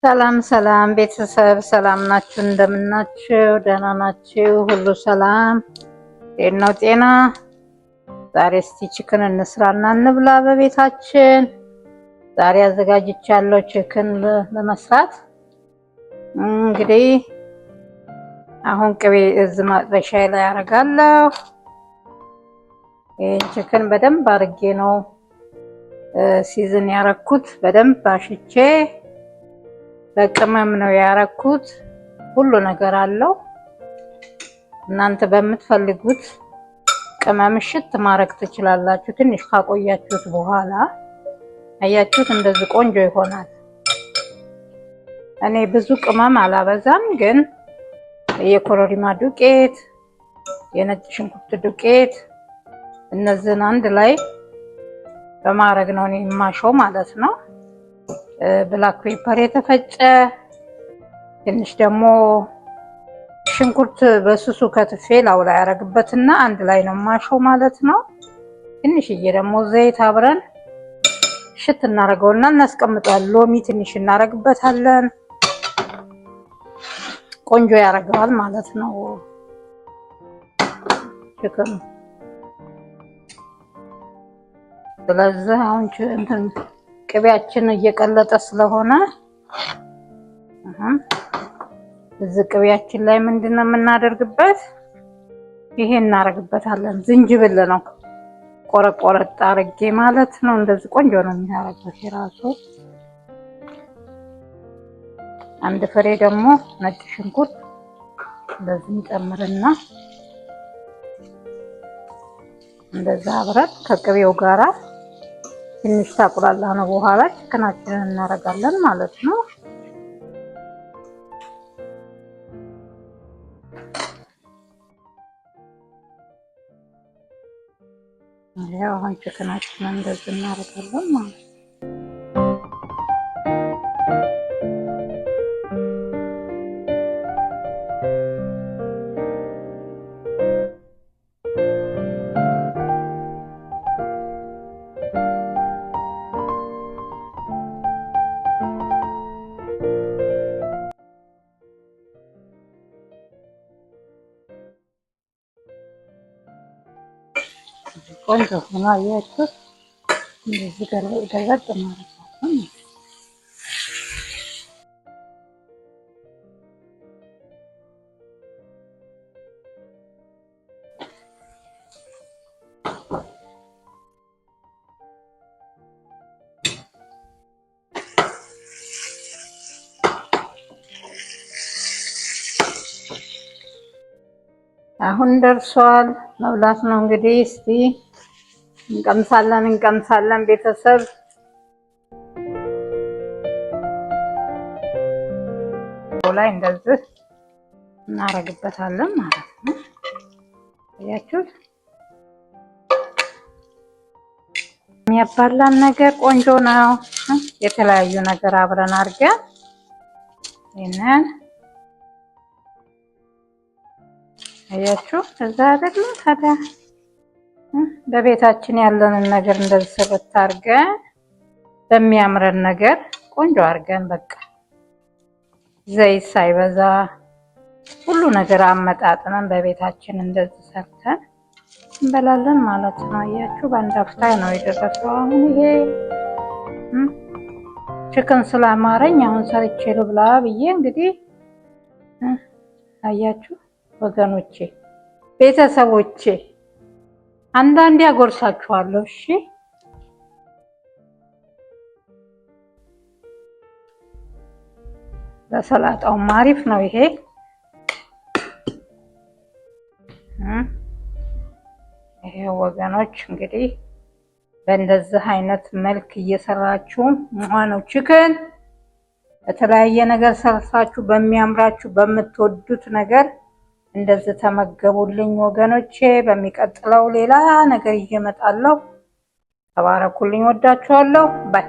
ሰላም ሰላም ቤተሰብ ሰላም ናችሁ? እንደምናችሁ? ደህና ናችሁ? ሁሉ ሰላም ነው? ጤና? ዛሬ እስቲ ቺክን እንስራና እንብላ በቤታችን። ዛሬ አዘጋጅቻለሁ ቺክን ለመስራት። እንግዲህ አሁን ቅቤ እዚህ ማጥበሻዬ ላይ አደርጋለሁ። ይሄን ቺክን በደንብ አድርጌ ነው ሲዝን ያረኩት። በደንብ አሽቼ በቅመም ነው ያረኩት። ሁሉ ነገር አለው። እናንተ በምትፈልጉት ቅመም ሽት ማድረግ ትችላላችሁ። ትንሽ ካቆያችሁት በኋላ አያችሁት እንደዚህ ቆንጆ ይሆናል። እኔ ብዙ ቅመም አላበዛም፣ ግን የኮረሪማ ዱቄት፣ የነጭ ሽንኩርት ዱቄት እነዚህን አንድ ላይ በማድረግ ነው እኔ የማሸው ማለት ነው። ብላክ ፔፐር የተፈጨ ትንሽ ደግሞ ሽንኩርት በስሱ ከትፌ ላው ላይ ያረግበትና አንድ ላይ ነው ማሸው ማለት ነው። ትንሽዬ ደግሞ ዘይት አብረን ሽት እናረገውና እናስቀምጣለን። ሎሚ ትንሽ እናረግበታለን። ቆንጆ ያረጋል ማለት ነው ቺክን። ስለዚህ አሁን እንትን ቅቤያችን እየቀለጠ ስለሆነ እዚህ ቅቤያችን ላይ ምንድነው የምናደርግበት? ይሄ እናረግበታለን። ዝንጅብል ነው ቆረቆረጥ አርጌ ማለት ነው። እንደዚህ ቆንጆ ነው የሚያረጋው ራሱ። አንድ ፍሬ ደግሞ ነጭ ሽንኩርት እንደዚህ እንጨምርና እንደዛ አብረን ከቅቤው ጋራ ትንሽ ታቁላላ ነው በኋላ ቺክናችንን እናረጋለን ማለት ነው። ያው አሁን ቺክናችንን እንደዚህ እናረጋለን ማለት ነው። ቆንጆ ሆኖ አያችሁት? እንደዚህ ገለጥ ማለት ነው። አሁን ደርሷል። መብላት ነው እንግዲህ። እስቲ እንቀምሳለን ቤተሰብ። ላይ እንደዚህ እናረግበታለን ማለት ነው። አያችሁት? የሚያባላን ነገር ቆንጆ ነው። የተለያዩ ነገር አብረን አድርገን ይሄንን አያችሁ። እዛ ደግሞ ታዲያ በቤታችን ያለንን ነገር እንደዚህ ስርት አድርገን በሚያምረን ነገር ቆንጆ አድርገን በቃ ዘይት ሳይበዛ ሁሉ ነገር አመጣጥነን በቤታችን እንደዚህ ሰርተን እንበላለን ማለት ነው። አያችሁ በአንድ አፍታ ነው የደረሰው። አሁን ይሄ ቺክን ስላማረኝ አሁን ሰርቼ ልብላ ብዬ እንግዲህ አያችሁ ወገኖቼ፣ ቤተሰቦቼ አንዳንዴ አጎርሳችኋለሁ። እሺ ለሰላጣው አሪፍ ነው ይሄ። ይሄ ወገኖች እንግዲህ በእንደዚህ አይነት መልክ እየሰራችሁ ነው ቺክን። በተለያየ ነገር ሰርታችሁ በሚያምራችሁ በምትወዱት ነገር እንደዚህ ተመገቡልኝ ወገኖቼ። በሚቀጥለው ሌላ ነገር ይዤ እመጣለሁ። ተባረኩልኝ። ወዳችኋለሁ። ባይ